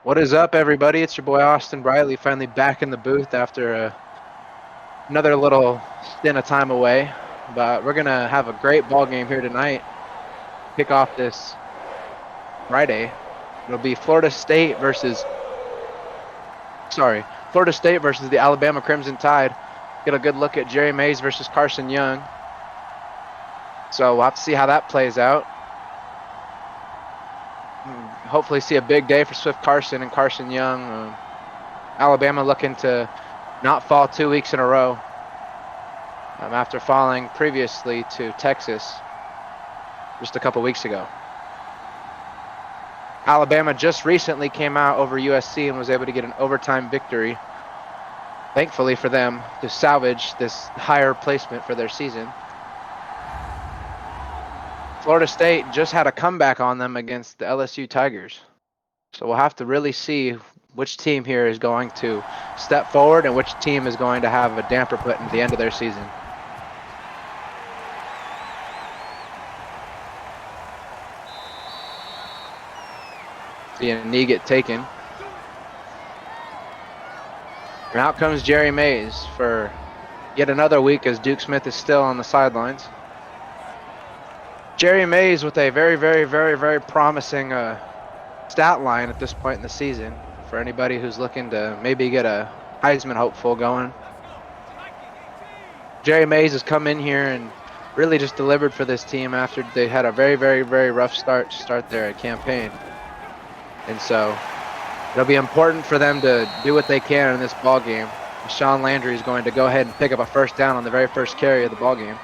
What is up, everybody? It's your boy Austin Briley, finally back in the booth after another little stint of time away. But we're gonna have a great ball game here tonight. Kick off this Friday. It'll be Florida State versus the Alabama Crimson Tide. Get a good look at Jerry Mays versus Carson Young. So we'll have to see how that plays out. Hopefully see a big day for Swift Carson and Carson Young. Alabama looking to not fall 2 weeks in a row after falling previously to Texas just a couple weeks ago. Alabama just recently came out over USC and was able to get an overtime victory, thankfully for them, to salvage this higher placement for their season. Florida State just had a comeback on them against the LSU Tigers. So we'll have to really see which team here is going to step forward and which team is going to have a damper put into the end of their season. See a knee get taken. And out comes Jerry Mays for yet another week as Duke Smith is still on the sidelines. Jerry Mays with a very, very, very, very promising stat line at this point in the season for anybody who's looking to maybe get a Heisman hopeful going. Jerry Mays has come in here and really just delivered for this team after they had a very, very, very rough start to start their campaign. And so it'll be important for them to do what they can in this ball game. Sean Landry is going to go ahead and pick up a first down on the very first carry of the ball game.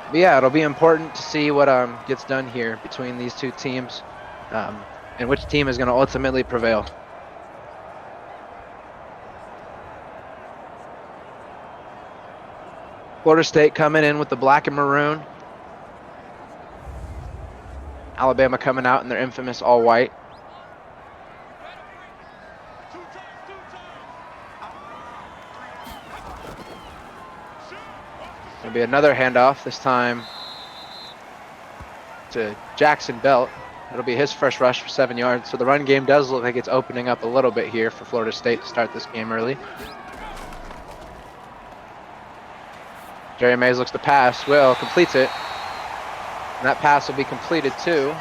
But yeah, it'll be important to see what gets done here between these two teams and which team is going to ultimately prevail. Florida State coming in with the black and maroon. Alabama coming out in their infamous all white. It'll be another handoff, this time to Jackson Belt. It'll be his first rush for 7 yards. So the run game does look like it's opening up a little bit here for Florida State to start this game early. Jerry Mays looks to pass. Will completes it. And that pass will be completed to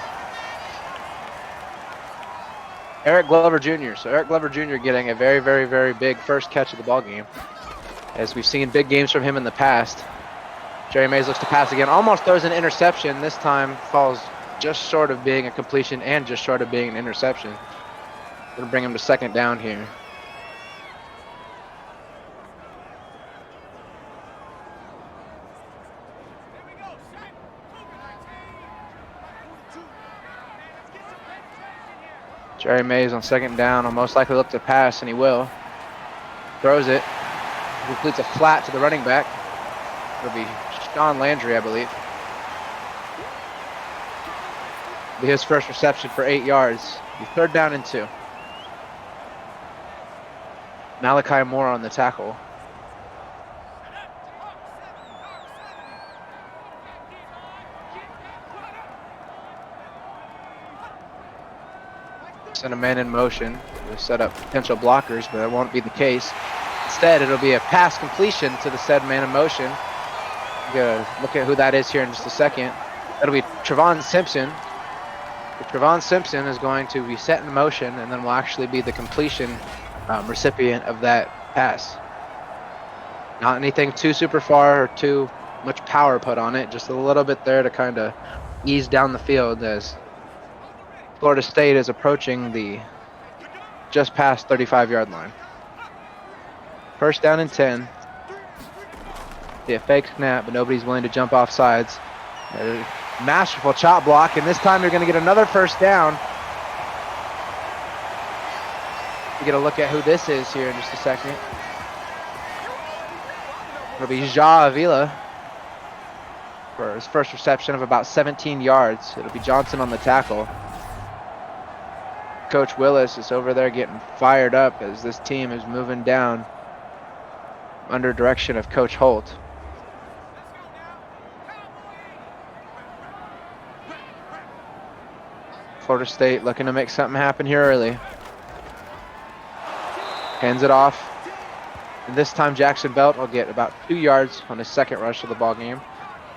Eric Glover Jr. So Eric Glover Jr. getting a very, very, very big first catch of the ball game. As we've seen big games from him in the past. Jerry Mays looks to pass again. Almost throws an interception. This time falls just short of being a completion and just short of being an interception. Gonna bring him to second down here. Jerry Mays on second down will most likely look to pass, and he will. Throws it. Completes a flat to the running back. It'll be Sean Landry, I believe. It'll be his first reception for 8 yards. It'll be third down and 2. Malachi Moore on the tackle. Send a man in motion to set up potential blockers, but that won't be the case. Instead, it'll be a pass completion to the said man in motion. I'm gonna look at who that is here in just a second. That'll be Trevon Simpson. Trevon Simpson is going to be set in motion and then will actually be the completion recipient of that pass. Not anything too super far or too much power put on it, just a little bit there to kind of ease down the field as Florida State is approaching the just past 35-yard line. First down and 10. See a fake snap, but nobody's willing to jump off sides. Masterful chop block, and this time you're going to get another first down. You get a look at who this is here in just a second. It'll be Ja Avila for his first reception of about 17 yards. It'll be Johnson on the tackle. Coach Willis is over there getting fired up as this team is moving down under direction of Coach Holt. Florida State looking to make something happen here early. Hands it off. And this time Jackson Belt will get about 2 yards on his second rush of the ball game.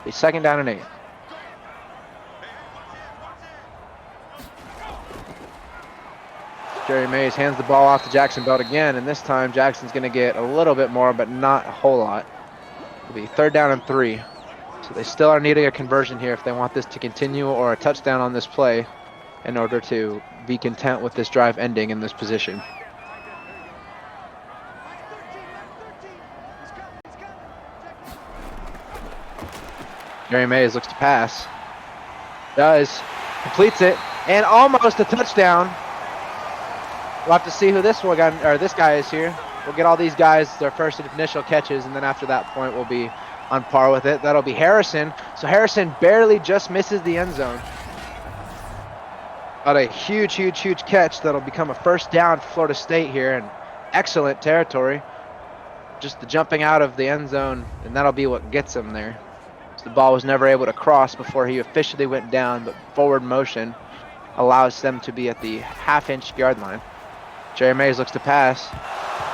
A 2nd down and 8. Jerry Mays hands the ball off to Jackson Belt again, and this time Jackson's going to get a little bit more, but not a whole lot. It'll be 3rd down and 3. So they still are needing a conversion here if they want this to continue, or a touchdown on this play in order to be content with this drive ending in this position. Jerry Mays looks to pass. Does. Completes it. And almost a touchdown. We'll have to see who this guy is here. We'll get all these guys their first initial catches, and then after that point we'll be on par with it. That'll be Harrison. So Harrison barely just misses the end zone. Got a huge catch that'll become a 1st down for Florida State here, and excellent territory. Just the jumping out of the end zone, and that'll be what gets him there. So the ball was never able to cross before he officially went down, but forward motion allows them to be at the half-inch yard line. Jerry Mays looks to pass.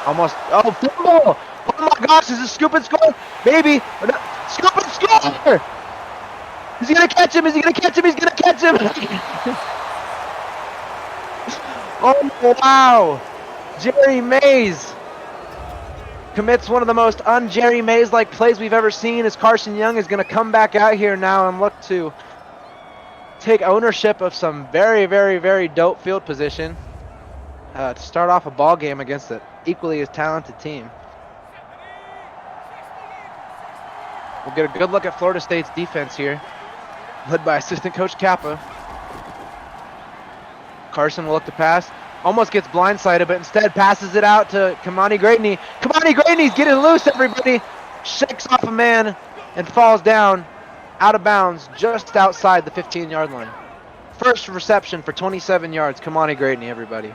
Almost. Oh, fumble! Oh my gosh, is this scoop and score? Maybe. Scoop and score! Is he going to catch him? Is he going to catch him? He's going to catch him! Oh, wow! Jerry Mays commits one of the most un-Jerry Mays-like plays we've ever seen, as Carson Young is going to come back out here now and look to take ownership of some very dope field position to start off a ball game against an equally as talented team. We'll get a good look at Florida State's defense here, led by assistant coach Kappa. Carson will look to pass. Almost gets blindsided, but instead passes it out to Kamani Gradney. Kamani Gradney's getting loose, everybody. Shakes off a man and falls down out of bounds just outside the 15-yard line. First reception for 27 yards. Kamani Gradney, everybody.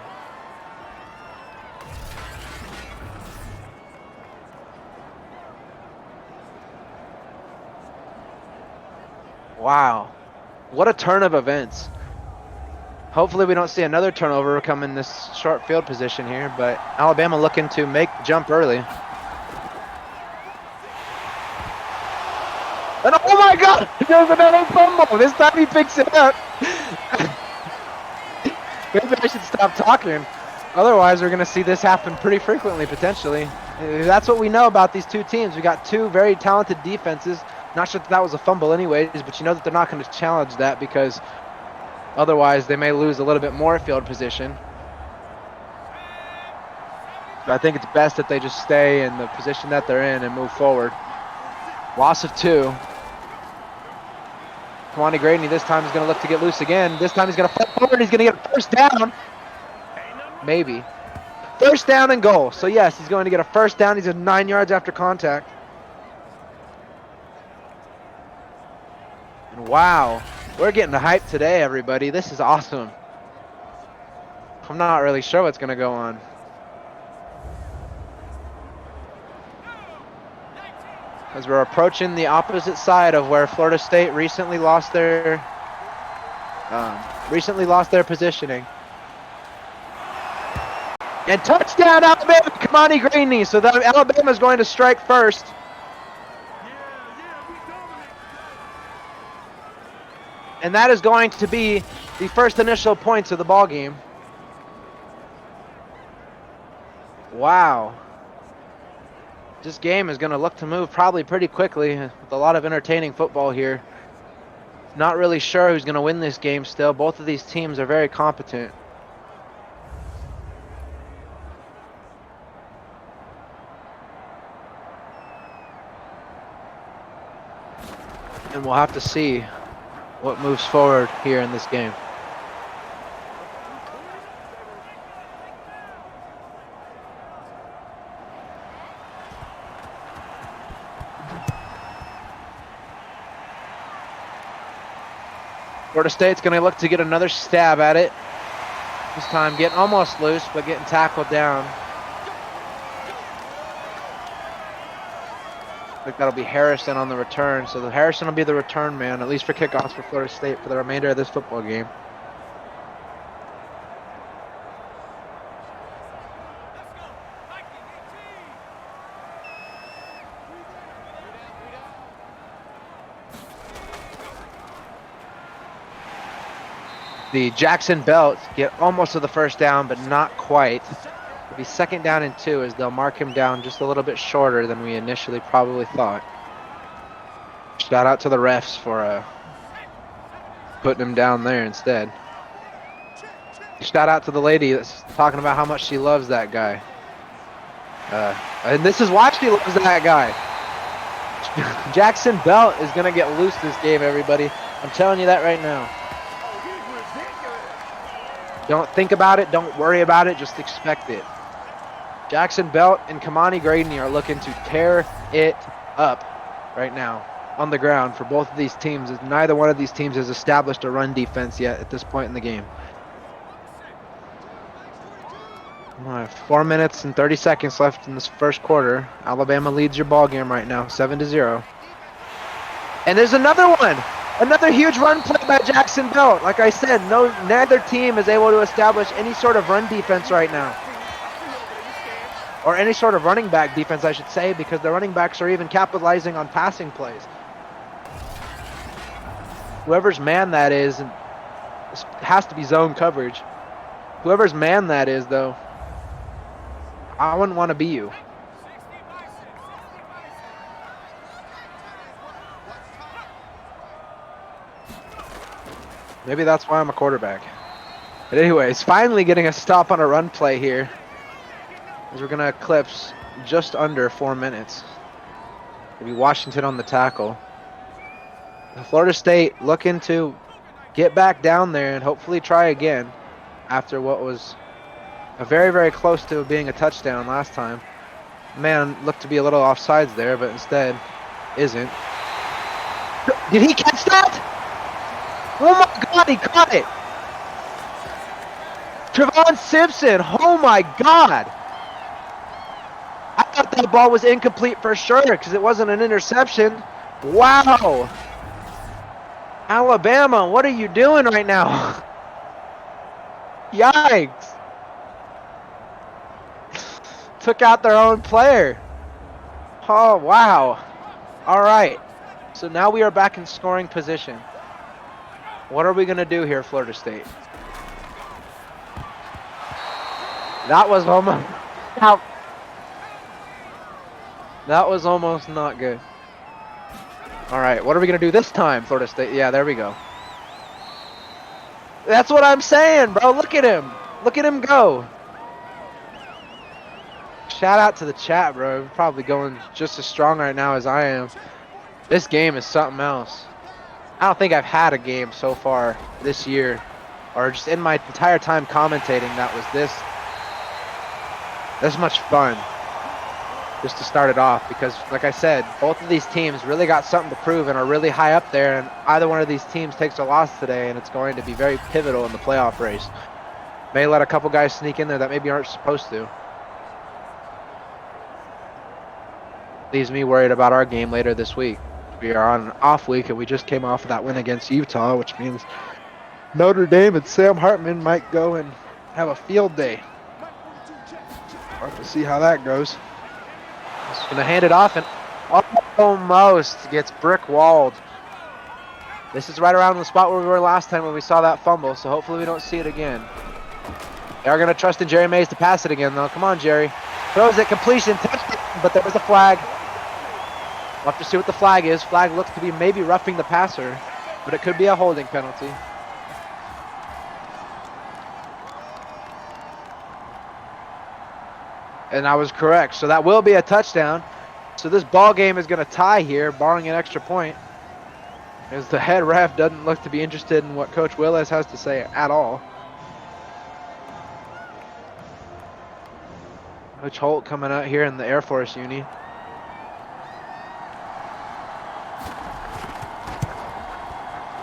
Wow. What a turn of events. Hopefully we don't see another turnover come in this short field position here, but Alabama looking to make the jump early. And oh my God! There's another fumble! This time he picks it up! Maybe I should stop talking. Otherwise we're going to see this happen pretty frequently, potentially. That's what we know about these two teams. We got two very talented defenses. Not sure that was a fumble anyways, but you know that they're not going to challenge that because otherwise, they may lose a little bit more field position. But I think it's best that they just stay in the position that they're in and move forward. Loss of 2. Kamani Gradney this time is going to look to get loose again. This time he's going to flip forward. He's going to get a 1st down. Maybe. 1st down and goal. So yes, he's going to get a 1st down. He's at 9 yards after contact. And wow. We're getting the hype today, everybody. This is awesome. I'm not really sure what's going to go on. As we're approaching the opposite side of where Florida State recently lost their positioning. And touchdown Alabama, Kamani Gradney. So that Alabama is going to strike first. And that is going to be the first initial points of the ball game. Wow. This game is going to look to move probably pretty quickly with a lot of entertaining football here. Not really sure who's going to win this game still. Both of these teams are very competent. And we'll have to see what moves forward here in this game. Florida State's going to look to get another stab at it. This time getting almost loose, but getting tackled down. I think that'll be Harrison on the return. So Harrison will be the return man, at least for kickoffs for Florida State for the remainder of this football game. the Jackson Belt get almost to the first down, but not quite. It'll be 2nd down and 2 as they'll mark him down just a little bit shorter than we initially probably thought. Shout out to the refs for putting him down there instead. Shout out to the lady that's talking about how much she loves that guy. And this is why she loves that guy. Jackson Belt is going to get loose this game, everybody. I'm telling you that right now. Don't think about it. Don't worry about it. Just expect it. Jackson Belt and Kamani Grady are looking to tear it up right now on the ground for both of these teams. Neither one of these teams has established a run defense yet at this point in the game. 4 minutes and 30 seconds left in this first quarter. Alabama leads your ball game right now, 7-0. And there's another one. Another huge run play by Jackson Belt. Like I said, neither team is able to establish any sort of run defense right now. Or any sort of running back defense, I should say, because the running backs are even capitalizing on passing plays. Whoever's man that is, and it has to be zone coverage. Whoever's man that is, though, I wouldn't want to be you. Maybe that's why I'm a quarterback. But anyways, finally getting a stop on a run play here. As we're going to eclipse just under 4 minutes. It'll be Washington on the tackle. Florida State looking to get back down there and hopefully try again after what was a very, very close to being a touchdown last time. Man looked to be a little offsides there, but instead isn't. Did he catch that? Oh my God, he caught it! Trevon Simpson, oh my God! I thought that ball was incomplete for sure because it wasn't an interception. Wow! Alabama, what are you doing right now? Yikes! Took out their own player. Oh, wow. All right. So now we are back in scoring position. What are we going to do here, Florida State? That was almost out. That was almost not good. All right, what are we going to do this time, Florida State? Yeah, there we go. That's what I'm saying, bro. Look at him. Look at him go. Shout out to the chat, bro. We're probably going just as strong right now as I am. This game is something else. I don't think I've had a game so far this year, or just in my entire time commentating, that was this much fun. Just to start it off, because like I said, both of these teams really got something to prove and are really high up there, and either one of these teams takes a loss today and it's going to be very pivotal in the playoff race. May let a couple guys sneak in there that maybe aren't supposed to. Leaves me worried about our game later this week. We are on an off week and we just came off of that win against Utah, which means Notre Dame and Sam Hartman might go and have a field day. We'll have to see how that goes. Just going to hand it off and almost gets brick walled. This is right around the spot where we were last time when we saw that fumble, so hopefully we don't see it again. They are going to trust in Jerry Mays to pass it again, though. Come on, Jerry. Throws it, completion, touchdown, but there was a flag. We'll have to see what the flag is. Flag looks to be maybe roughing the passer, but it could be a holding penalty. And I was correct. So that will be a touchdown. So this ball game is going to tie here, barring an extra point, as the head ref doesn't look to be interested in what Coach Willis has to say at all. Coach Holt coming out here in the Air Force uni.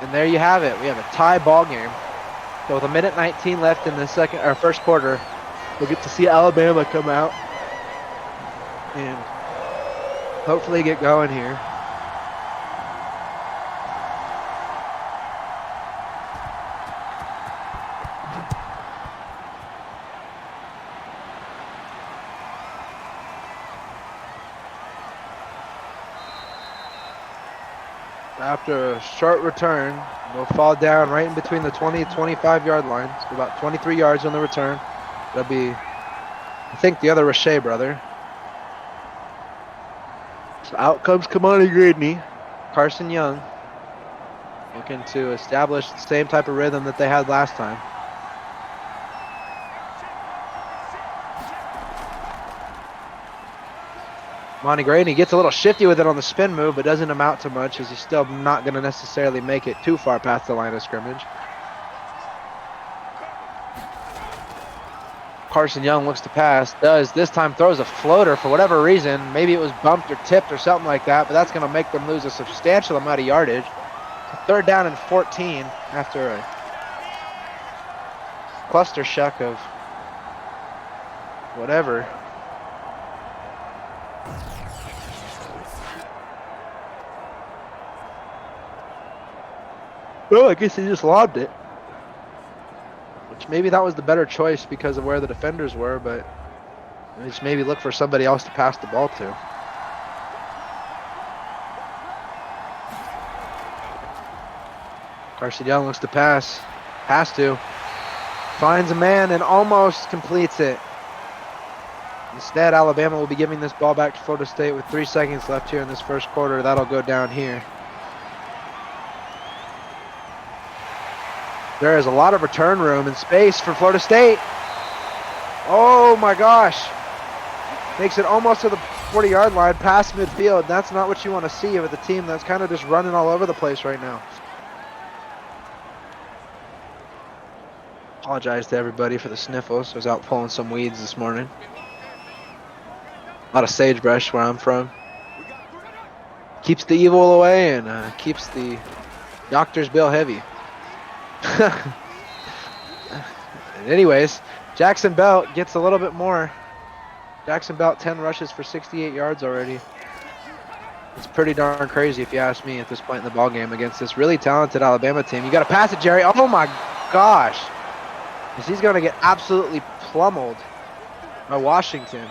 And there you have it. We have a tie ball game. So with 1:19 left in the first quarter, we'll get to see Alabama come out and hopefully get going here. After a short return, It'll fall down right in between the 20 and 25 yard lines. About 23 yards on the return. That'll be, I think, the other Roche brother. So out comes Kamani Gradney. Carson Young looking to establish the same type of rhythm that they had last time. Monty Gradney gets a little shifty with it on the spin move, but doesn't amount to much as he's still not going to necessarily make it too far past the line of scrimmage. Carson Young looks to pass, does this time throws a floater for whatever reason. Maybe it was bumped or tipped or something like that, but that's going to make them lose a substantial amount of yardage. Third down and 14 after a cluster shuck of whatever. Well, I guess he just lobbed it. Which maybe that was the better choice because of where the defenders were, but just maybe look for somebody else to pass the ball to. Carson Young looks to pass. Has to. Finds a man and almost completes it. Instead, Alabama will be giving this ball back to Florida State with 3 seconds left here in this first quarter. That'll go down here. There is a lot of return room and space for Florida State. Oh my gosh. Makes it almost to the 40-yard line past midfield. That's not what you want to see with a team that's kind of just running all over the place right now. Apologize to everybody for the sniffles. I was out pulling some weeds this morning. A lot of sagebrush where I'm from. Keeps the evil away and keeps the doctor's bill heavy. Anyways, Jackson Belt gets a little bit more. Jackson Belt 10 rushes for 68 yards already. It's pretty darn crazy if you ask me at this point in the ball game against this really talented Alabama team. You got to pass it, Jerry. Oh my gosh. He's going to get absolutely pummeled by Washington.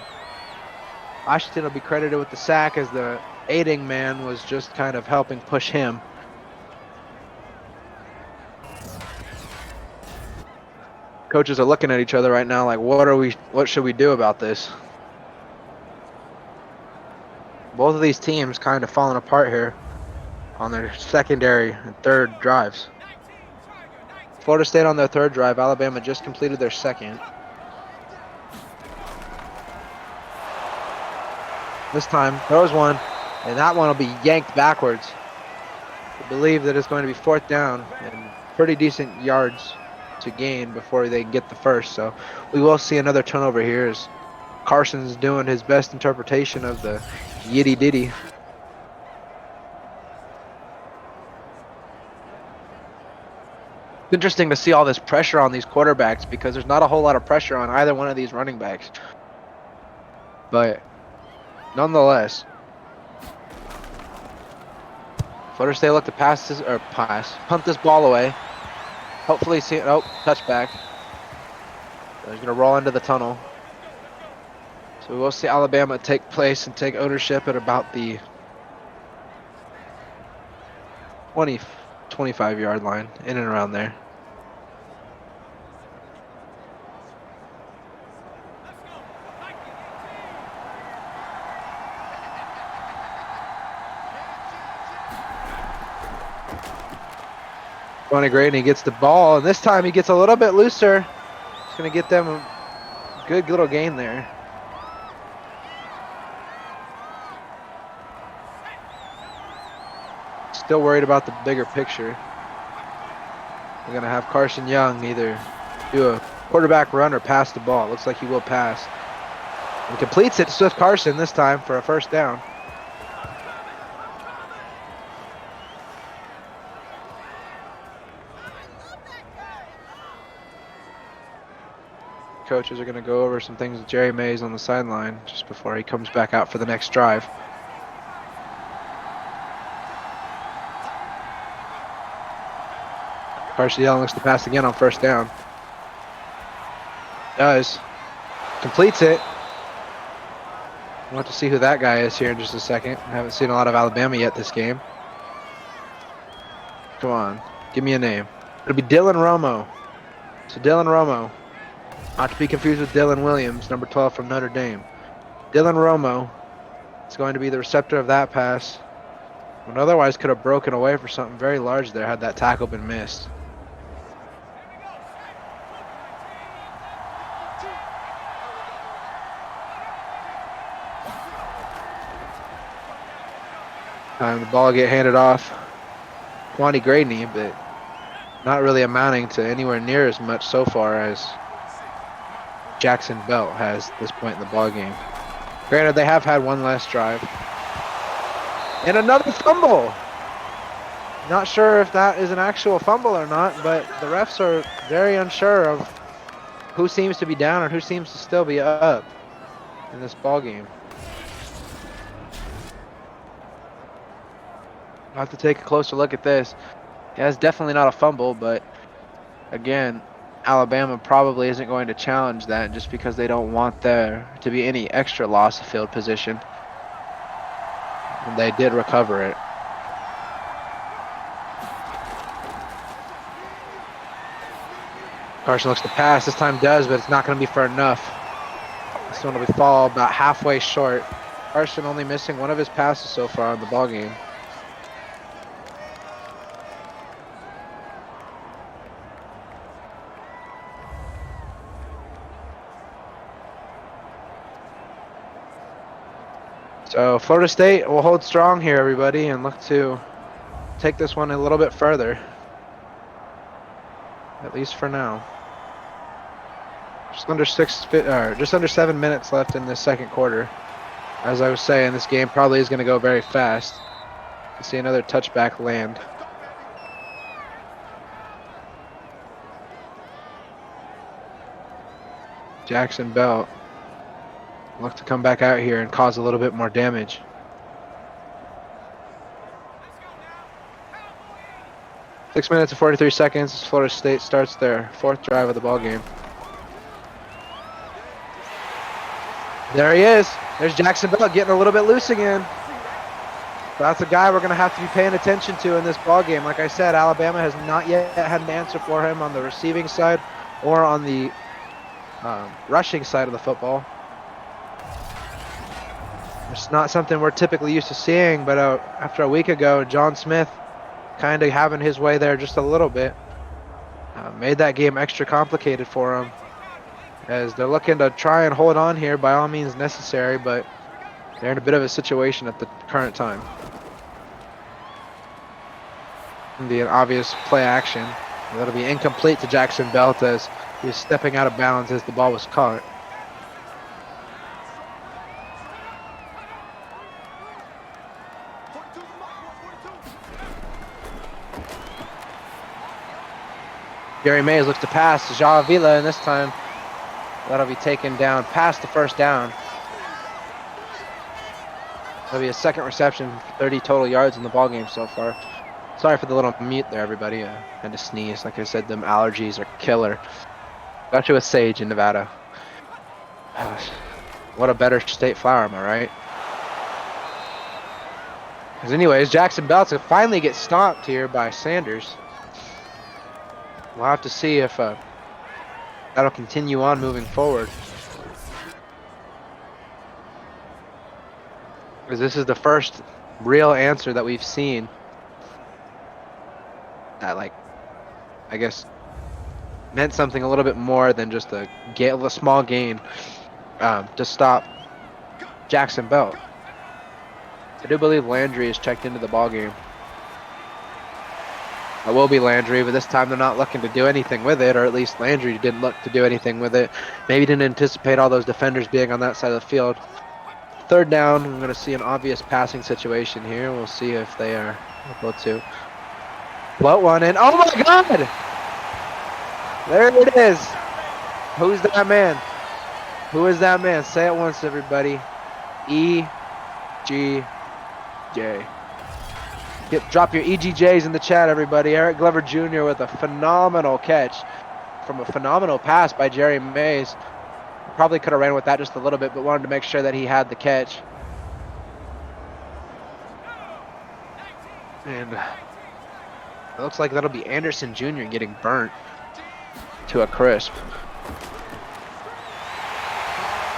Washington will be credited with the sack as the aiding man was just kind of helping push him. Coaches are looking at each other right now like, what should we do about this? Both of these teams kind of falling apart here on their secondary and third drives. Florida State on their third drive. Alabama just completed their second. This time, throws one, and that one will be yanked backwards. I believe that it's going to be fourth down and pretty decent yards to gain before they get the first. So we will see another turnover here as Carson's doing his best interpretation of the yitty ditty. It's interesting to see all this pressure on these quarterbacks because there's not a whole lot of pressure on either one of these running backs. But nonetheless, Florida State look to punt this ball away. Hopefully see, oh, touchback. So he's going to roll into the tunnel. So we will see Alabama take place and take ownership at about the 25-yard line, in and around there. Bonnie Gradney gets the ball, and this time he gets a little bit looser. He's going to get them a good little gain there. Still worried about the bigger picture. We're going to have Carson Young either do a quarterback run or pass the ball. It looks like he will pass. And completes it to Swift Carson this time for a first down. Coaches are going to go over some things with Jerry Mays on the sideline just before he comes back out for the next drive. Carson Young looks to pass again on first down. Does. Completes it. We'll have to see who that guy is here in just a second. I haven't seen a lot of Alabama yet this game. Come on. Give me a name. It'll be Dylan Romo. So Dylan Romo, not to be confused with Dylan Williams, number 12 from Notre Dame. Dylan Romo is going to be the receptor of that pass. When otherwise could have broken away for something very large there had that tackle been missed. Time the ball get handed off. Quanti Gradney, but not really amounting to anywhere near as much so far as Jackson Belt has at this point in the ball game. Granted, they have had one last drive. And another fumble! Not sure if that is an actual fumble or not, but the refs are very unsure of who seems to be down and who seems to still be up in this ball game. I'll have to take a closer look at this. Yeah, it's definitely not a fumble, but again, Alabama probably isn't going to challenge that just because they don't want there to be any extra loss of field position. And they did recover it. Carson looks to pass. This time does, but it's not going to be for enough. This one will fall about halfway short. Carson only missing one of his passes so far in the ball game. So Florida State will hold strong here, everybody, and look to take this one a little bit further. At least for now. Just under 7 minutes left in this second quarter. As I was saying, this game probably is going to go very fast. You see another touchback land. Jackson Belt look to come back out here and cause a little bit more damage. Six minutes and 43 seconds as Florida State starts their fourth drive of the ball game. There he is. There's Jackson Belt getting a little bit loose again. That's a guy we're going to have to be paying attention to in this ball game. Like I said, Alabama has not yet had an answer for him on the receiving side or on the rushing side of the football. It's not something we're typically used to seeing, but after a week ago, John Smith kind of having his way there just a little bit made that game extra complicated for him, as they're looking to try and hold on here by all means necessary, but they're in a bit of a situation at the current time. The obvious play action. That'll be incomplete to Jackson Belt as he was stepping out of bounds as the ball was caught. Jerry Mays looks to pass to Ja Avila, and this time that'll be taken down past the first down. That'll be a second reception, 30 total yards in the ballgame so far. Sorry for the little mute there, everybody. I had to sneeze. Like I said, them allergies are killer. Especially with sage in Nevada. Gosh, what a better state flower, am I right? Because anyways, Jackson Belt will finally get stopped here by Sanders. We'll have to see if that'll continue on moving forward. Because this is the first real answer that we've seen that, like, I guess, meant something a little bit more than just a small gain to stop Jackson Belt. I do believe Landry is checked into the ball game. It will be Landry, but this time they're not looking to do anything with it, or at least Landry didn't look to do anything with it. Maybe didn't anticipate all those defenders being on that side of the field. Third down, I'm going to see an obvious passing situation here. We'll see if they are able to float one in. Oh my God! There it is. Who's that man? Who is that man? Say it once, everybody. E-G-J. Drop your EGJs in the chat, everybody. Eric Glover Jr. with a phenomenal catch from a phenomenal pass by Jerry Mays. Probably could have ran with that just a little bit, but wanted to make sure that he had the catch. And It looks like that'll be Anderson Jr. getting burnt to a crisp.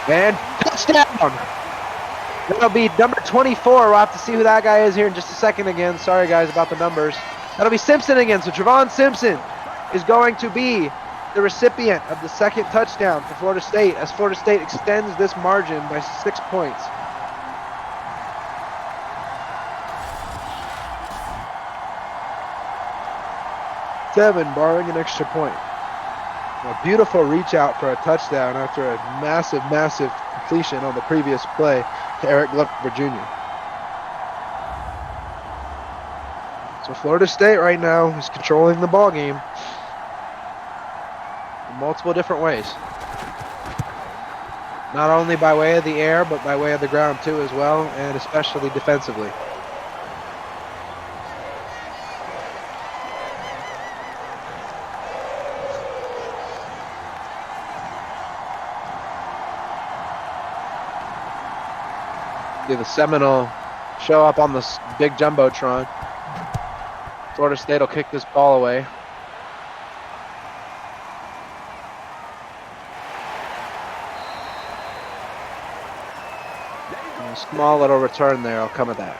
And touchdown! That'll be number 24. We'll have to see who that guy is here in just a second again. Sorry, guys, about the numbers. That'll be Simpson again. So Trevon Simpson is going to be the recipient of the second touchdown for Florida State as Florida State extends this margin by 6 points. Seven, barring an extra point. A beautiful reach out for a touchdown after a massive, massive completion on the previous play to Eric Glover Jr. So Florida State right now is controlling the ball game in multiple different ways. Not only by way of the air, but by way of the ground too as well, and especially defensively. The Seminole show up on this big jumbotron. Florida State will kick this ball away. And a small little return there will come of that.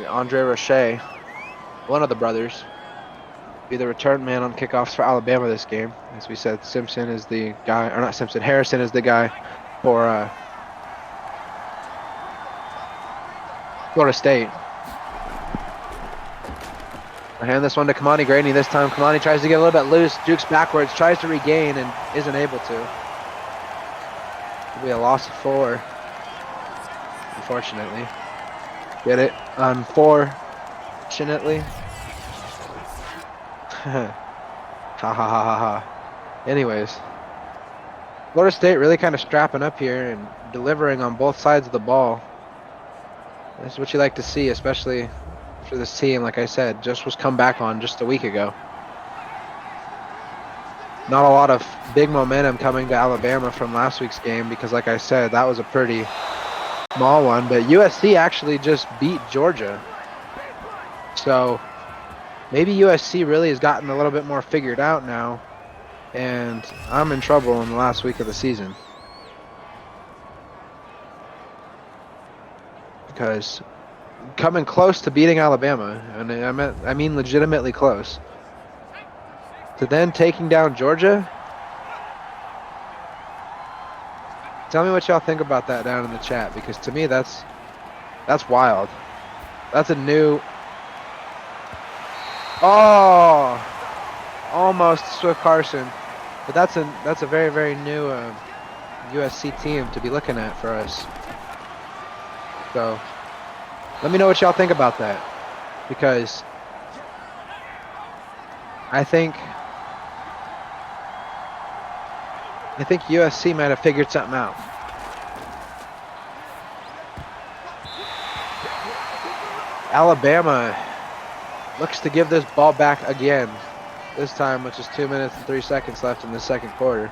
Andre Roche, one of the brothers, be the return man on kickoffs for Alabama this game. As we said, Simpson is the guy, or not Simpson, Harrison is the guy for Florida State. I hand this one to Kamani Graney this time. Kamani tries to get a little bit loose, jukes backwards, tries to regain, and isn't able to. It'll be a loss of 4, unfortunately. Get it? Unfortunately. Ha ha ha ha ha. Anyways. Florida State really kind of strapping up here and delivering on both sides of the ball. That's what you like to see, especially for this team, like I said, just was come back on just a week ago. Not a lot of big momentum coming to Alabama from last week's game because, like I said, that was a pretty small one. But USC actually just beat Georgia. So maybe USC really has gotten a little bit more figured out now. And I'm in trouble in the last week of the season. Because coming close to beating Alabama, and I mean legitimately close, to then taking down Georgia. Tell me what y'all think about that down in the chat, because to me that's wild. That's a new. Oh, almost Swift Carson, but that's a very, very new USC team to be looking at for us. So let me know what y'all think about that, because I think USC might have figured something out. Alabama looks to give this ball back again, this time with just 2 minutes and 3 seconds left in the second quarter.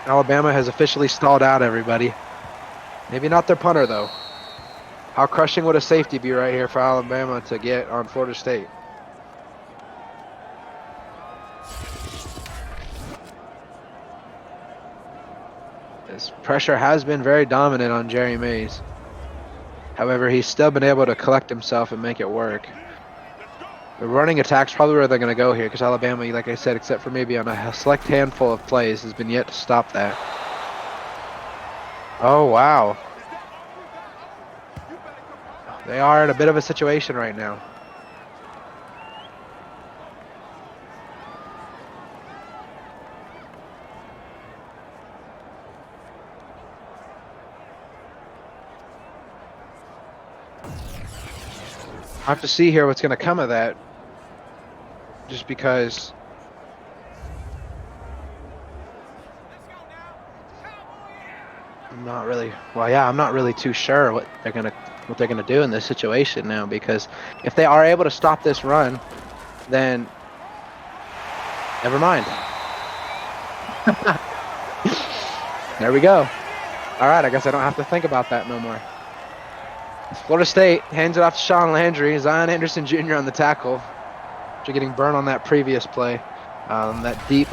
Alabama has officially stalled out, everybody. Maybe not their punter, though. How crushing would a safety be right here for Alabama to get on Florida State? This pressure has been very dominant on Jerry Mays. However, he's still been able to collect himself and make it work. The running attack's probably where they're going to go here, because Alabama, like I said, except for maybe on a select handful of plays, has been yet to stop that. Oh, wow. They are in a bit of a situation right now. I have to see here what's going to come of that. Just because I'm not really too sure what they're gonna do in this situation now, because if they are able to stop this run, then never mind. There we go. All right, I guess I don't have to think about that no more. Florida State hands it off to Sean Landry. Zion Anderson Jr. on the tackle. After getting burned on that previous play. That deep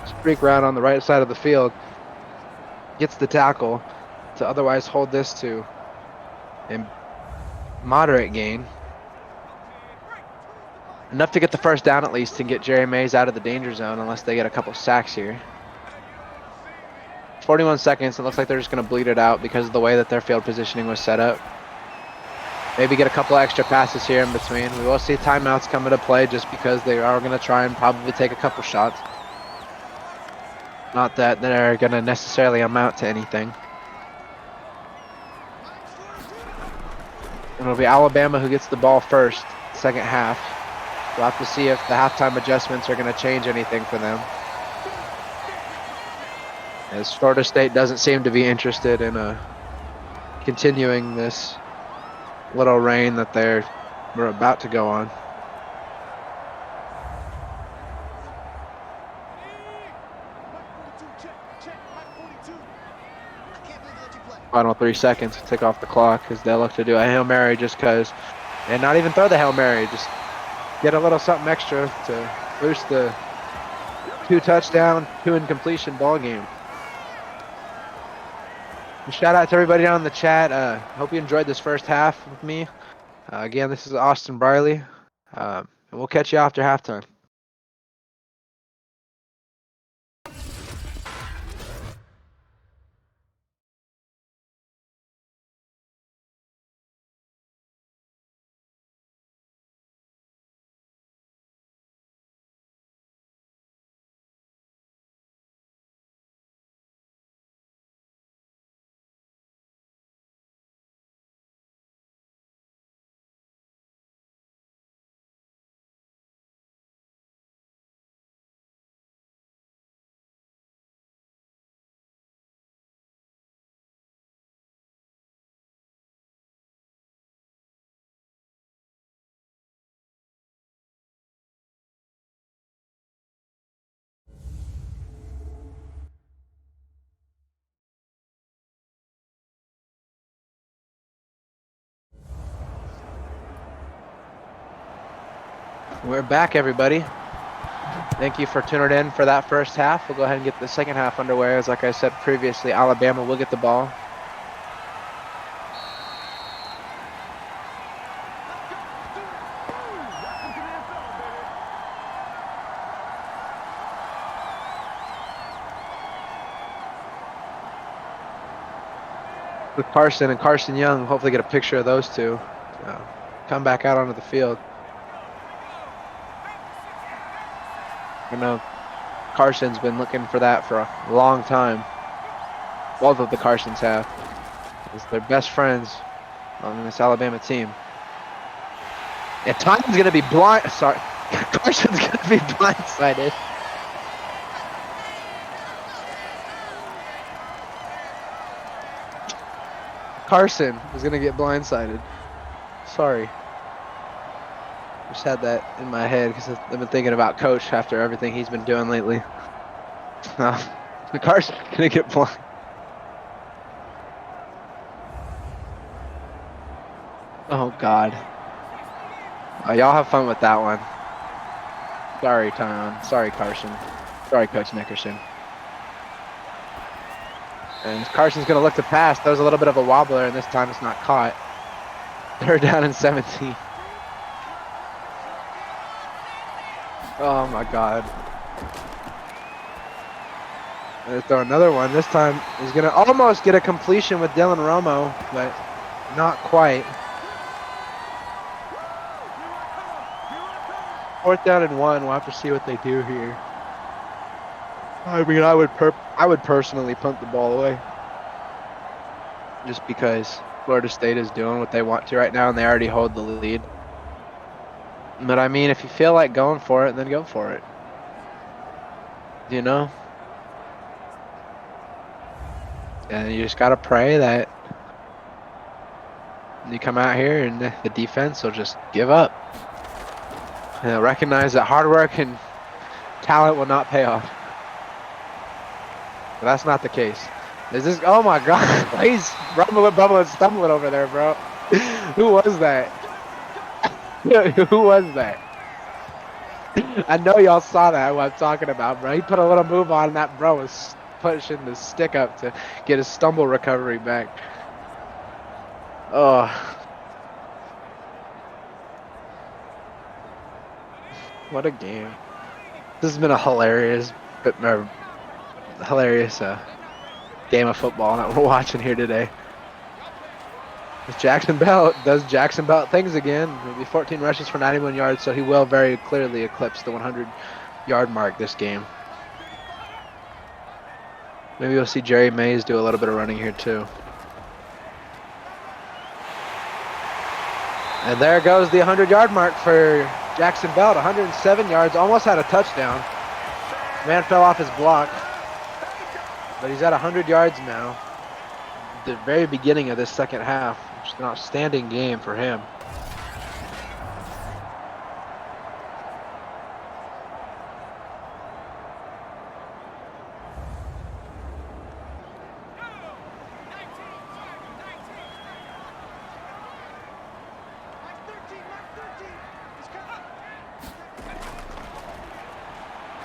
streak route on the right side of the field. Gets the tackle to otherwise hold this to a moderate gain. Enough to get the first down at least and get Jerry Mays out of the danger zone unless they get a couple sacks here. 41 seconds. It looks like they're just going to bleed it out because of the way that their field positioning was set up. Maybe get a couple extra passes here in between. We will see timeouts come into play just because they are going to try and probably take a couple shots. Not that they're going to necessarily amount to anything. And it'll be Alabama who gets the ball first, second half. We'll have to see if the halftime adjustments are going to change anything for them. As Florida State doesn't seem to be interested in continuing this little reign that we're about to go on. Final 3 seconds to tick off the clock as they look to do a Hail Mary just because, and not even throw the Hail Mary, just get a little something extra to boost the 2 touchdown, 2 incompletion ball game. And shout out to everybody down in the chat. Hope you enjoyed this first half with me. Again, this is Austin Briley, and we'll catch you after halftime. We're back, everybody. Thank you for tuning in for that first half. We'll go ahead and get the second half underway. As like I said previously, Alabama will get the ball. With Carson and Carson Young, hopefully get a picture of those two. Come back out onto the field. I know Carson's been looking for that for a long time. Both of the Carsons have. It's their best friends on this Alabama team. Yeah, Tony's going to be blind. Sorry. Carson's going to be blindsided. Carson is going to get blindsided. Sorry. Just had that in my head because I've been thinking about Coach after everything he's been doing lately. Carson's going to get blind. Oh, God. Y'all have fun with that one. Sorry, Tyon. Sorry, Carson. Sorry, Coach Nickerson. And Carson's going to look to pass. That was a little bit of a wobbler, and this time it's not caught. 3rd down and 17. Oh, my God. Let's throw another one. This time he's going to almost get a completion with Dylan Romo, but not quite. 4th down and 1. We'll have to see what they do here. I mean, I would personally punt the ball away, just because Florida State is doing what they want to right now, and they already hold the lead. But I mean, if you feel like going for it, then go for it. You know? And you just gotta pray that you come out here and the defense will just give up. And recognize that hard work and talent will not pay off. But that's not the case. Is this? Oh my God! He's rumbling, bubbling, stumbling over there, bro. Who was that? Who was that? I know y'all saw that, what I'm talking about, bro. He put a little move on, and that bro was pushing the stick up to get his stumble recovery back. Oh, what a game. This has been a hilarious game of football that we're watching here today. Jackson Belt does Jackson Belt things again. It'll be 14 rushes for 91 yards, so he will very clearly eclipse the 100-yard mark this game. Maybe we'll see Jerry Mays do a little bit of running here too. And there goes the 100-yard mark for Jackson Belt. 107 yards, almost had a touchdown. Man fell off his block, but he's at 100 yards now. The very beginning of this second half. Just an outstanding game for him.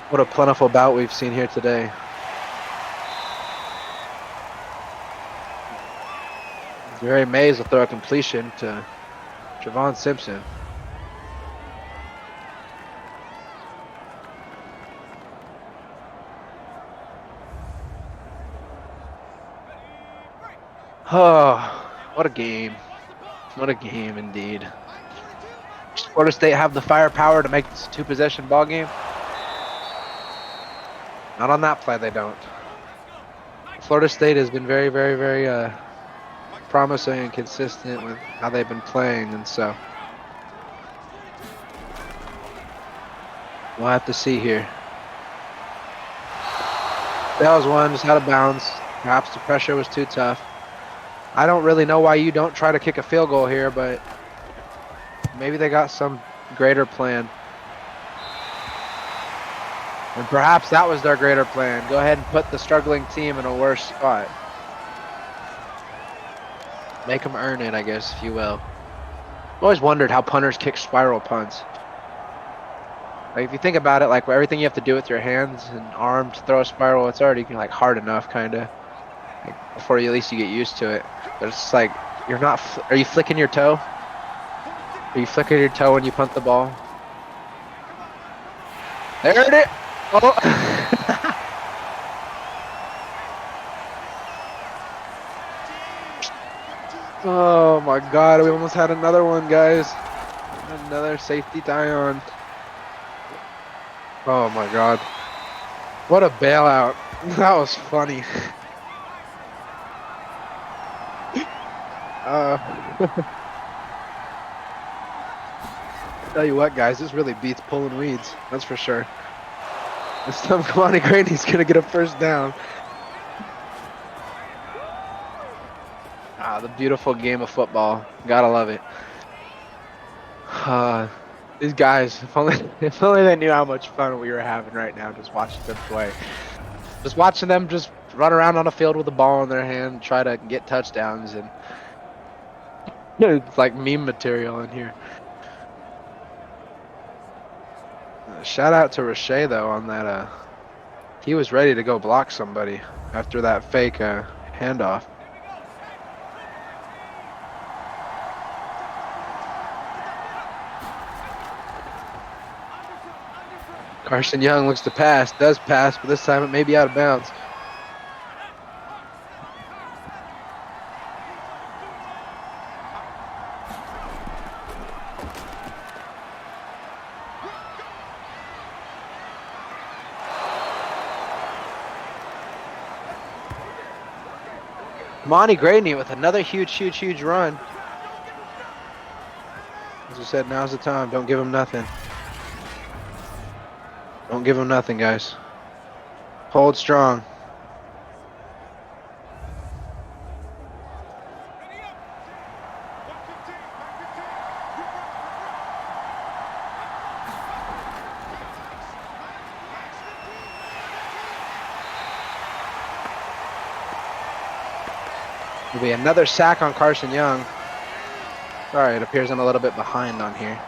What a plentiful bout we've seen here today. Jerry Mays will throw a completion to Javon Simpson. Oh, what a game. What a game indeed. Does Florida State have the firepower to make this a two-possession ball game? Not on that play, they don't. Florida State has been very, very, very promising and consistent with how they've been playing, and so we'll have to see here. That was one just out of bounds. Perhaps the pressure was too tough. I don't really know why you don't try to kick a field goal here, but maybe they got some greater plan. And perhaps that was their greater plan. Go ahead and put the struggling team in a worse spot. Make them earn it, I guess, if you will. I've always wondered how punters kick spiral punts. Like, if you think about it, like everything you have to do with your hands and arm to throw a spiral, it's already like hard enough, kind of. Like, before you, at least you get used to it. But it's like, you're not, are you flicking your toe? Are you flicking your toe when you punt the ball? There it is! Oh! Oh my god, we almost had another one, guys. Another safety tie on. Oh my god. What a bailout. That was funny. Tell you what, guys, this really beats pulling weeds. That's for sure. This time, Kalani Graney's gonna get a first down. Ah, the beautiful game of football. Gotta love it. These guys, if only they knew how much fun we were having right now just watching them play. Just watching them just run around on a field with the ball in their hand, try to get touchdowns, and it's like meme material in here. Shout out to Rashay though on that. He was ready to go block somebody after that fake handoff. Carson Young looks to pass, does pass, but this time it may be out of bounds. Monty Gradney with another huge run. As I said, now's the time. Don't give him nothing. Don't give him nothing, guys. Hold strong. There'll be another sack on Carson Young. Sorry, it appears I'm a little bit behind on here.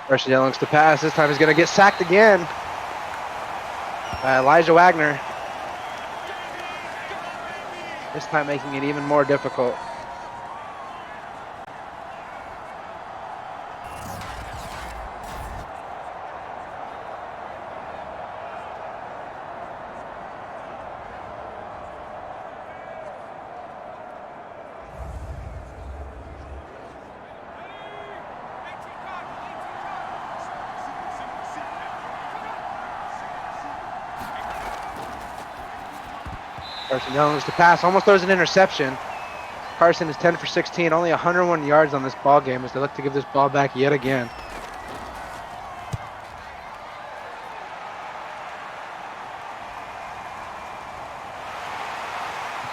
First and 10 looks to pass. This time he's going to get sacked again by Elijah Wagner. This time making it even more difficult. Carson Young to pass, almost throws an interception. Carson is 10 for 16, only 101 yards on this ball game as they look to give this ball back yet again.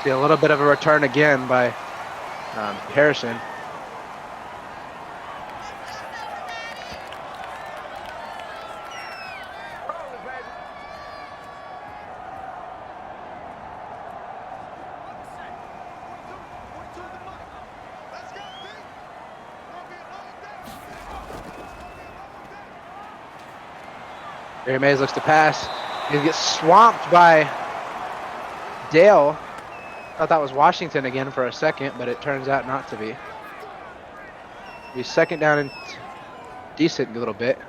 See a little bit of a return again by Harrison. Jerry Mays looks to pass. He gets swamped by Dale. Thought that was Washington again for a second, but it turns out not to be. He's second down and decent a little bit.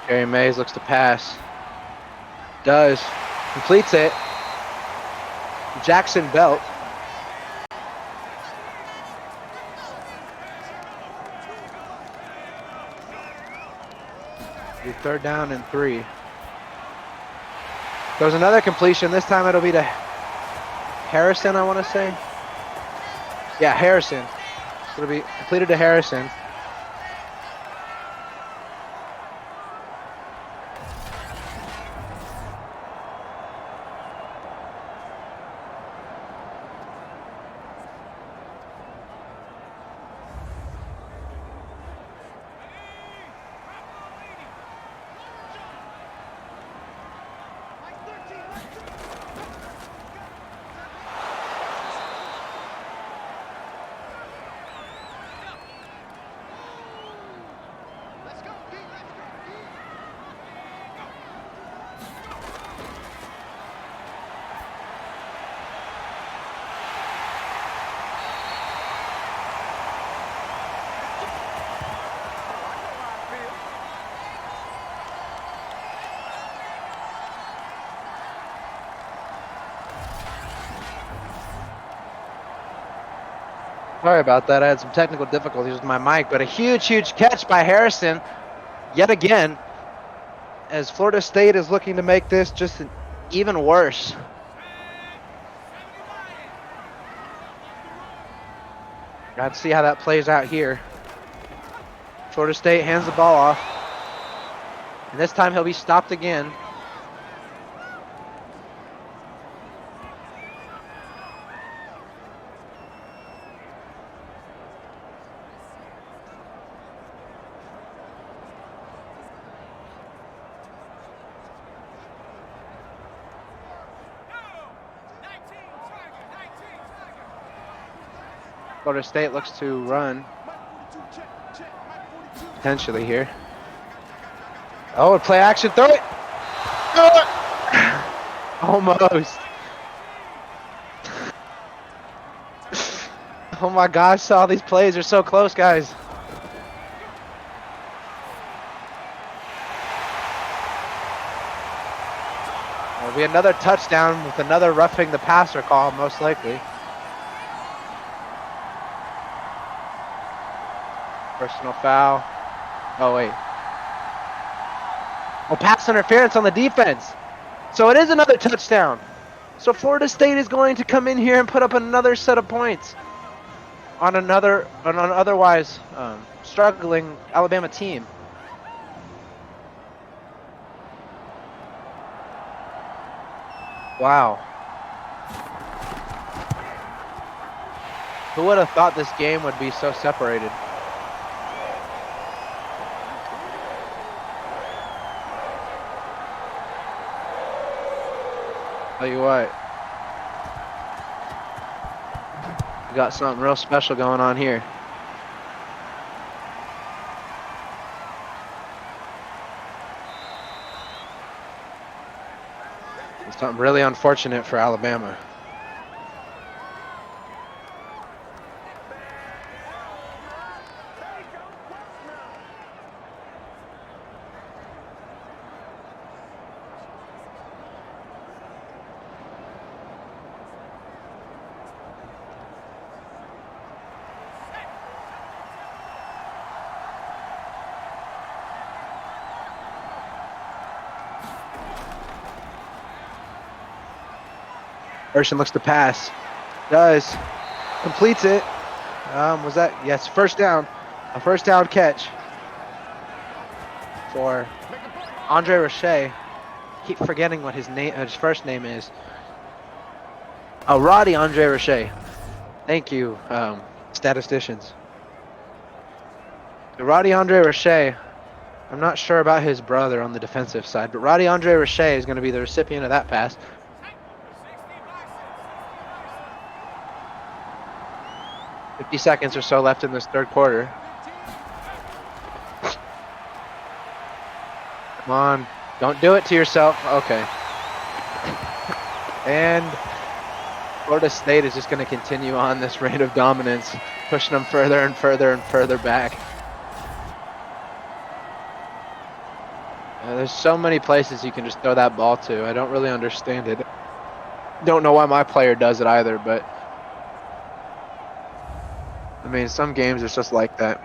Jerry Mays looks to pass. Does. Completes it. Jackson Belt. Third down and 3. There's another completion. This time it'll be to Harrison, I want to say. Yeah, Harrison. It'll be completed to Harrison. Sorry about that. I had some technical difficulties with my mic, but a huge, huge catch by Harrison yet again as Florida State is looking to make this just even worse. Got to see how that plays out here. Florida State hands the ball off, and this time he'll be stopped again. Florida State looks to run potentially here. Oh, play action, throw it! Almost. Oh my gosh, all these plays are so close, guys. It'll be another touchdown with another roughing the passer call, most likely. Personal foul. Oh, wait. Oh, pass interference on the defense. So it is another touchdown. So Florida State is going to come in here and put up another set of points on an otherwise struggling Alabama team. Wow. Who would have thought this game would be so separated? Tell you what, we got something real special going on here. It's something really unfortunate for Alabama. Person looks to pass. Does. Completes it. Was that? Yes, first down. A first down catch for Andre Roche. Keep forgetting what his first name is. Oh, Roddy Andre Roche. Thank you, statisticians. Roddy Andre Roche. I'm not sure about his brother on the defensive side, but Roddy Andre Roche is going to be the recipient of that pass. .50 seconds or so left in this third quarter. Come on, don't do it to yourself. Okay. And Florida State is just going to continue on this reign of dominance, pushing them further and further and further back. There's so many places you can just throw that ball to. I don't really understand it. Don't know why my player does it either, but I mean, some games it's just like that.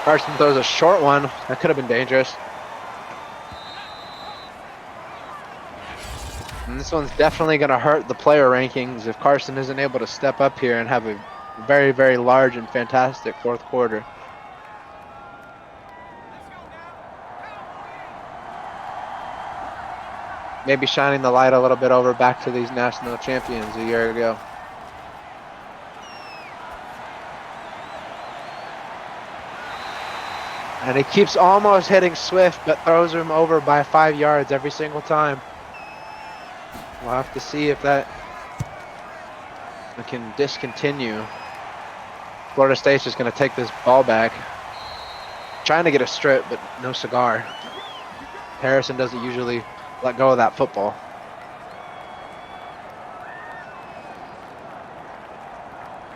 Carson throws a short one. That could have been dangerous. And this one's definitely going to hurt the player rankings if Carson isn't able to step up here and have a very, very large and fantastic fourth quarter. Maybe shining the light a little bit over back to these national champions a year ago. And he keeps almost hitting Swift, but throws him over by 5 yards every single time. We'll have to see if that can discontinue. Florida State's just going to take this ball back. Trying to get a strip, but no cigar. Harrison doesn't usually let go of that football.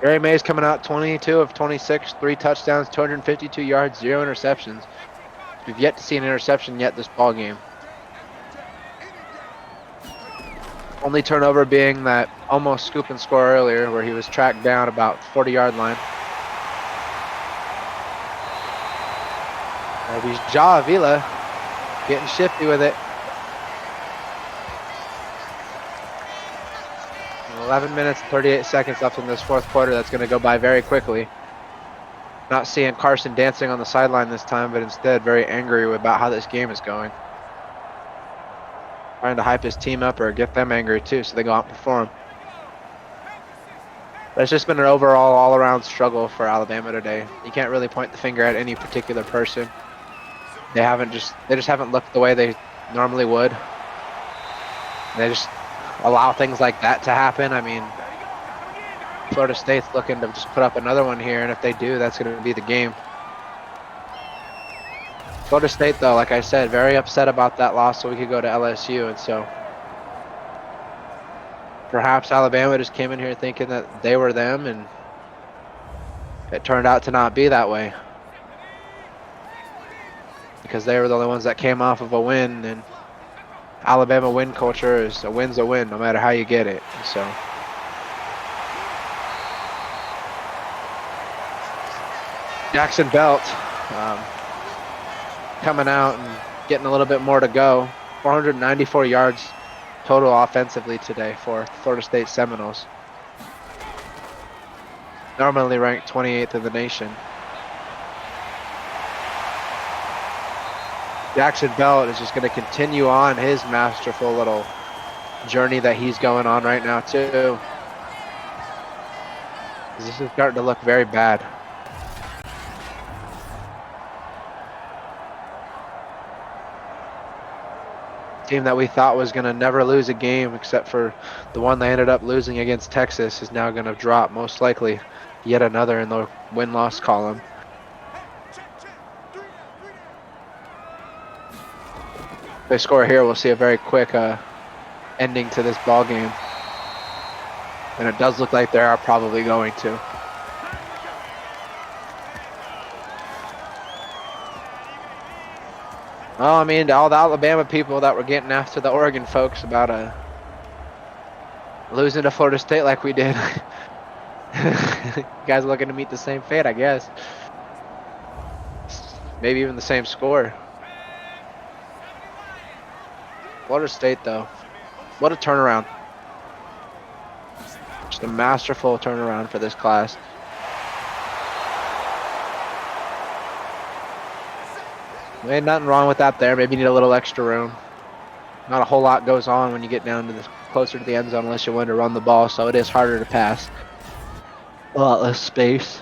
Gary May's coming out 22 of 26, 3 touchdowns, 252 yards, 0 interceptions. We've yet to see an interception yet this ball game. Only turnover being that almost scoop and score earlier where he was tracked down about 40-yard line. There'll be Ja Avila getting shifty with it. 11 minutes and 38 seconds left in this fourth quarter. That's going to go by very quickly. Not seeing Carson dancing on the sideline this time, but instead very angry about how this game is going. Trying to hype his team up or get them angry too so they go out and perform. But it's just been an overall all-around struggle for Alabama today. You can't really point the finger at any particular person. They just haven't looked the way they normally would. They just allow things like that to happen. I mean, Florida State's looking to just put up another one here, and if they do, that's going to be the game. Florida State, though, like I said, very upset about that loss, so we could go to LSU, and so perhaps Alabama just came in here thinking that they were them, and It turned out to not be that way, because they were the only ones that came off of a win, and Alabama win culture is a win's a win no matter how you get it. So Jackson Belt coming out and getting a little bit more to go. 494 yards total offensively today for Florida State Seminoles. Normally ranked 28th in the nation. Jackson Belt is just going to continue on his masterful little journey that he's going on right now too. This is starting to look very bad. Team that we thought was going to never lose a game except for the one they ended up losing against Texas is now going to drop, most likely yet another in the win-loss column. If they score here, we'll see a very quick ending to this ball game, and it does look like they are probably going to. Well, I mean, all the Alabama people that were getting after the Oregon folks about losing to Florida State like we did. You guys looking to meet the same fate, I guess. Maybe even the same score. Florida State, though, what a turnaround. Just a masterful turnaround for this class. Ain't nothing wrong with that there. Maybe you need a little extra room. Not a whole lot goes on when you get down to this closer to the end zone unless you want to run the ball, so it is harder to pass. A lot less space.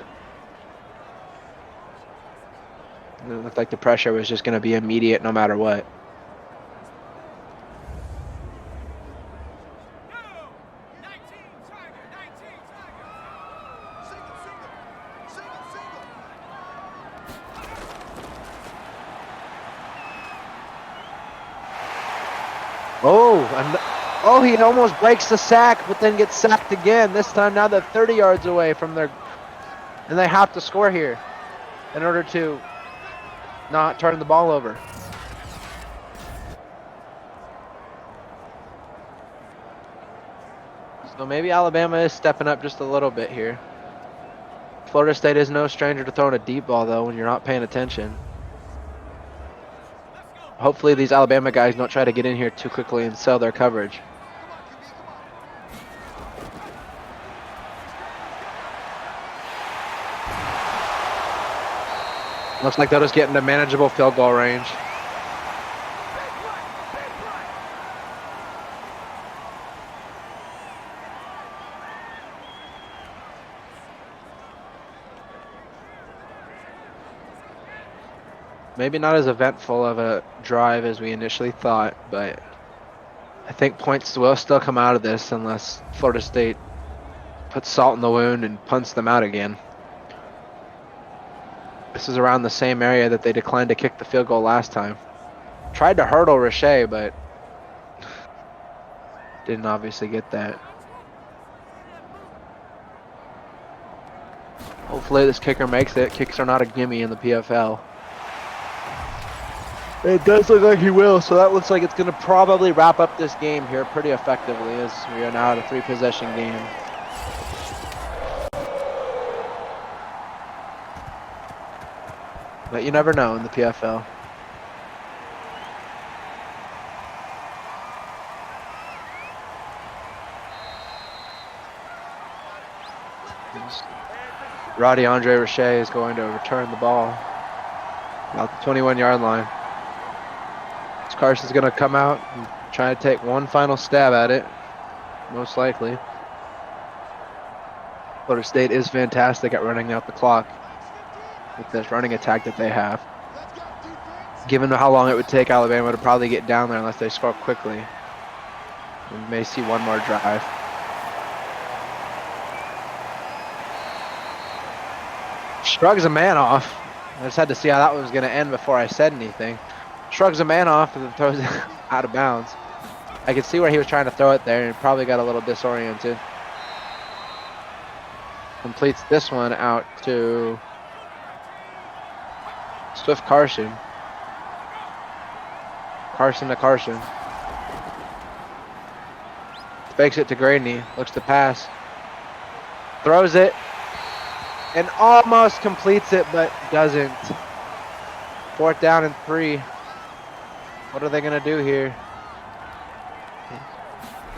It looked like the pressure was just going to be immediate no matter what. Oh, he almost breaks the sack, but then gets sacked again. This time now they're 30 yards away from their... And they have to score here in order to not turn the ball over. So maybe Alabama is stepping up just a little bit here. Florida State is no stranger to throwing a deep ball, though, when you're not paying attention. Hopefully these Alabama guys don't try to get in here too quickly and sell their coverage. Looks like they'll just get into manageable field goal range. Maybe not as eventful of a drive as we initially thought, but I think points will still come out of this unless Florida State puts salt in the wound and punts them out again. This is around the same area that they declined to kick the field goal last time. Tried to hurdle Richey, but didn't obviously get that. Hopefully this kicker makes it. Kicks are not a gimme in the PFL. It does look like he will, so that looks like it's going to probably wrap up this game here pretty effectively as we are now at a 3-possession game. But you never know in the PFL. Roddy Andre Richey is going to return the ball about the 21-yard line. Carson's going to come out and try to take one final stab at it, most likely. Florida State is fantastic at running out the clock with this running attack that they have. Given how long it would take Alabama to probably get down there unless they score quickly, we may see one more drive. Shrugs a man off. I just had to see how that one was going to end before I said anything. Shrugs a man off and then throws it out of bounds. I could see where he was trying to throw it there and probably got a little disoriented. Completes this one out to Swift Carson. Carson to Carson. Fakes it to Gradney. Looks to pass. Throws it. And almost completes it, but doesn't. 4th down and 3. What are they going to do here?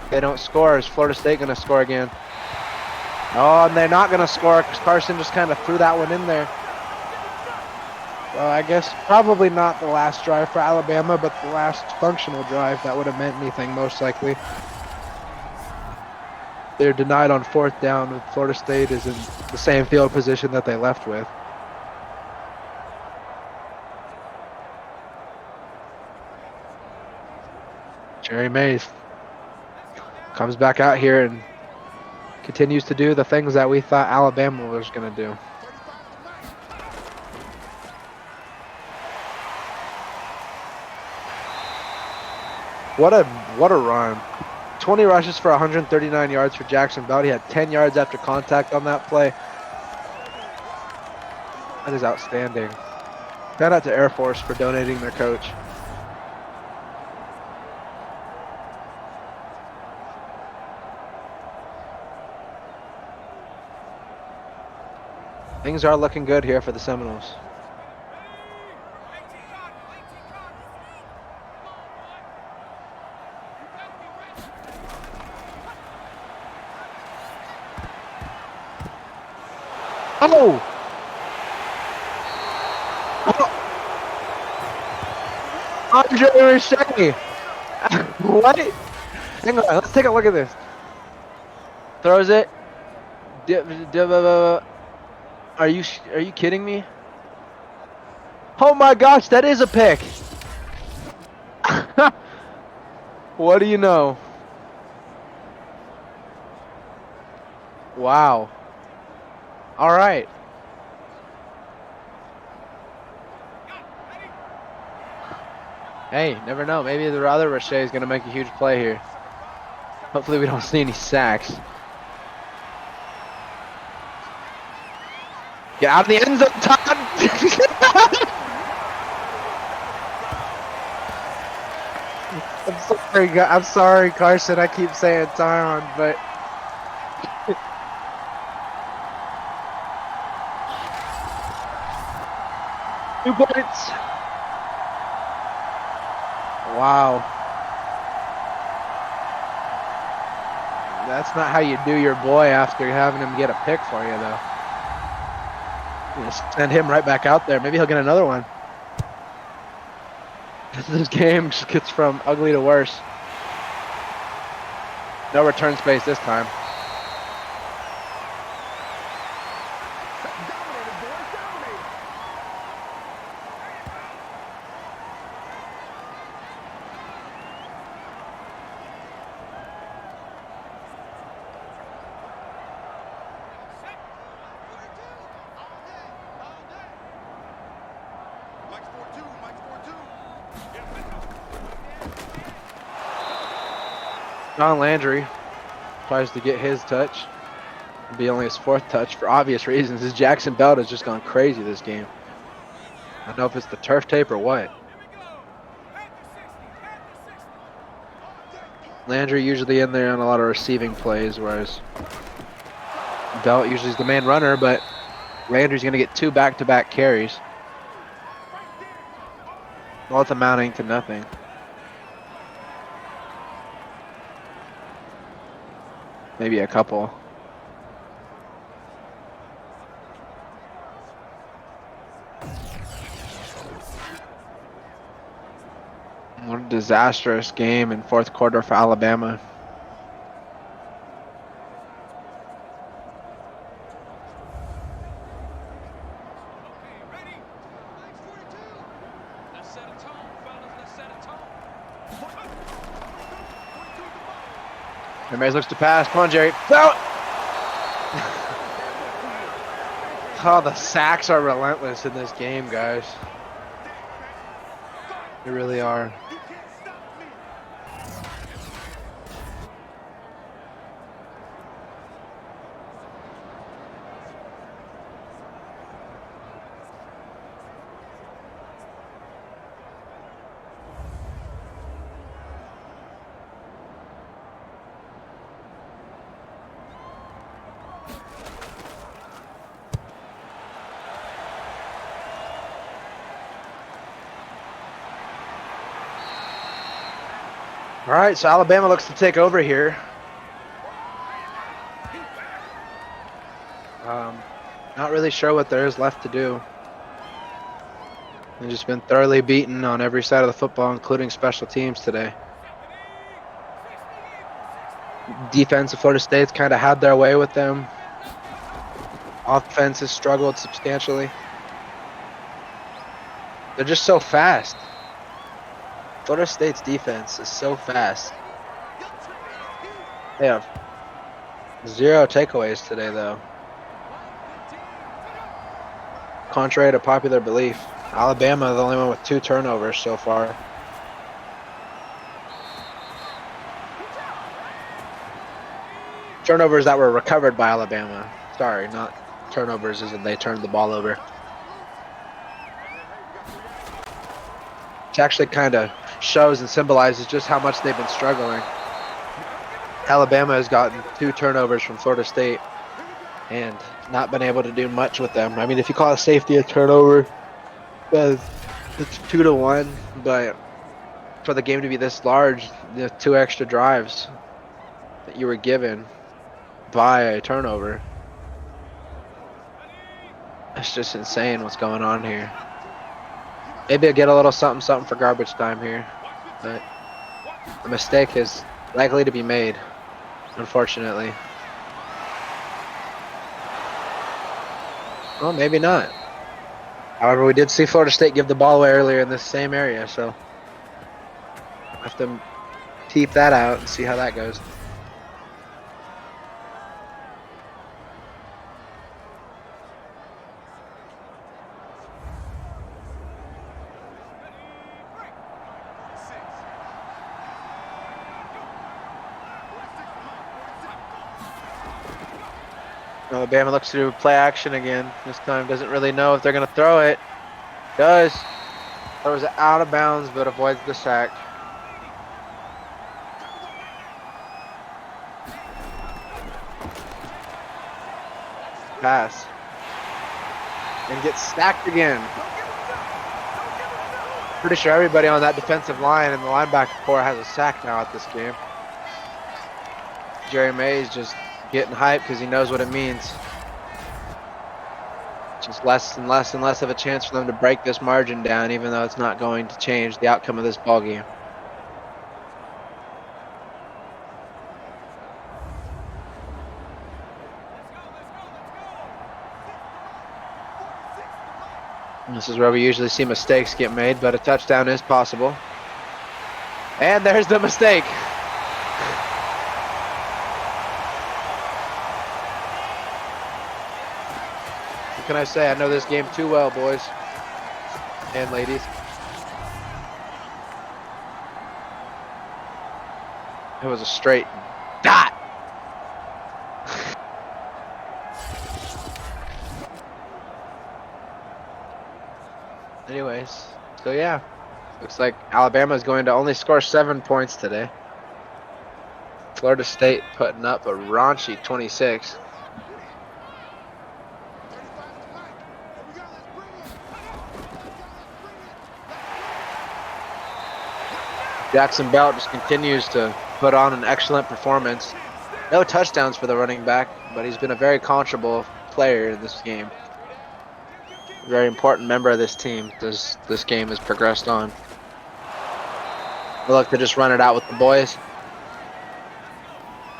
They don't score. Is Florida State going to score again? Oh, and they're not going to score because Carson just kind of threw that one in there. Well, I guess probably not the last drive for Alabama, but the last functional drive that would have meant anything most likely. They're denied on 4th down. Florida State is in the same field position that they left with. Jerry Mays comes back out here and continues to do the things that we thought Alabama was going to do. What a run. 20 rushes for 139 yards for Jackson Belt. He had 10 yards after contact on that play. That is outstanding. Shout out to Air Force for donating their coach. Things are looking good here for the Seminoles. Oh! Andre Richey! What? Hang on, let's take a look at this. Throws it. Are you kidding me? Oh my gosh, that is a pick. What do you know? Wow. All right. Hey, never know. Maybe the other Richey is going to make a huge play here. Hopefully we don't see any sacks. Get out of the end zone, Todd! I'm sorry, Carson. I keep saying Tyron, but... Two points. Wow. That's not how you do your boy after having him get a pick for you, though. You just send him right back out there. Maybe he'll get another one. This game just gets from ugly to worse. No return space this time. John Landry tries to get his touch. It'll be only his 4th touch for obvious reasons. His Jackson Belt has just gone crazy this game. I don't know if it's the turf tape or what. Landry usually in there on a lot of receiving plays, whereas Belt usually is the main runner, but Landry's going to get 2 back-to-back carries. Both amounting to nothing. Maybe a couple. What a disastrous game in 4th quarter for Alabama. Everybody looks to pass. Come on, Jerry. Out! Oh, the sacks are relentless in this game, guys. They really are. All right, so Alabama looks to take over here. Not really sure what there is left to do. They've just been thoroughly beaten on every side of the football, including special teams today. Defense of Florida State's kind of had their way with them. Offense has struggled substantially. They're just so fast. Florida State's defense is so fast. They have 0 takeaways today, though. Contrary to popular belief, Alabama is the only one with 2 turnovers so far. Turnovers that were recovered by Alabama. Sorry, not turnovers as in they turned the ball over. Which actually kind of shows and symbolizes just how much they've been struggling. Alabama has gotten 2 turnovers from Florida State and not been able to do much with them. I mean, if you call a safety a turnover, it's 2-1, but for the game to be this large, the 2 extra drives that you were given by a turnover, it's just insane what's going on here. Maybe I'll get a little something for garbage time here, but a mistake is likely to be made, unfortunately. Well, maybe not. However, we did see Florida State give the ball away earlier in this same area, so we'll have to keep that out and see how that goes. Alabama looks to do play action again. This time doesn't really know if they're going to throw it. Does. Throws it out of bounds but avoids the sack. Pass. And gets sacked again. Pretty sure everybody on that defensive line and the linebacker core has a sack now at this game. Jerry Mays just getting hyped because he knows what it means. Just less and less and less of a chance for them to break this margin down, even though it's not going to change the outcome of this ball game. And this is where we usually see mistakes get made, but a touchdown is possible. And there's the mistake. What can I say? I know this game too well, boys and ladies. It was a straight dot. Anyways, so yeah, looks like Alabama is going to only score 7 points today. Florida State putting up a raunchy 26. Jackson Belt just continues to put on an excellent performance. No touchdowns for the running back, but he's been a very controllable player in this game. Very important member of this team as this game has progressed on. We'll look to just run it out with the boys.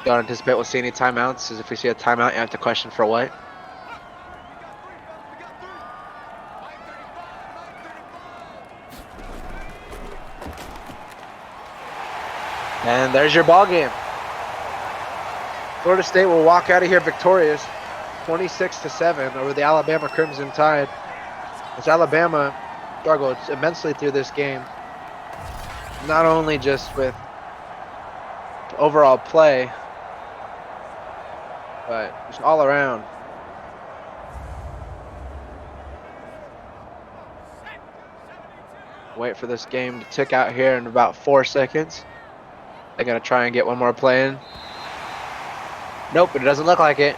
Don't anticipate we'll see any timeouts, as if we see a timeout, you have to question for what. And there's your ball game. Florida State will walk out of here victorious, 26-7 over the Alabama Crimson Tide. As Alabama struggled immensely through this game, not only just with overall play, but just all around. Wait for this game to tick out here in about 4 seconds. They're going to try and get one more play in. Nope, but it doesn't look like it.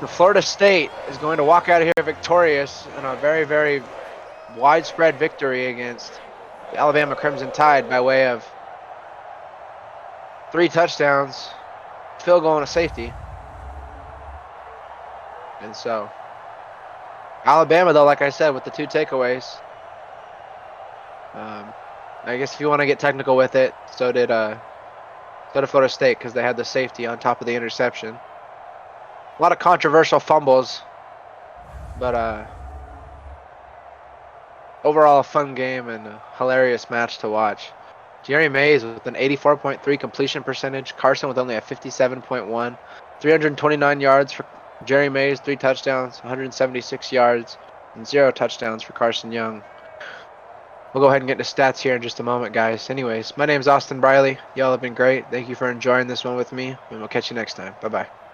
The Florida State is going to walk out of here victorious in a very, very widespread victory against the Alabama Crimson Tide by way of 3 touchdowns, field goal and a safety. And so, Alabama, though, like I said, with the 2 takeaways. I guess if you want to get technical with it, so did Florida State because they had the safety on top of the interception. A lot of controversial fumbles, but overall a fun game and a hilarious match to watch. Jerry Mays with an 84.3 completion percentage. Carson with only a 57.1. 329 yards for Jerry Mays, 3 touchdowns, 176 yards, and 0 touchdowns for Carson Young. We'll go ahead and get into stats here in just a moment, guys. Anyways, my name's Austin Briley. Y'all have been great. Thank you for enjoying this one with me, and we'll catch you next time. Bye-bye.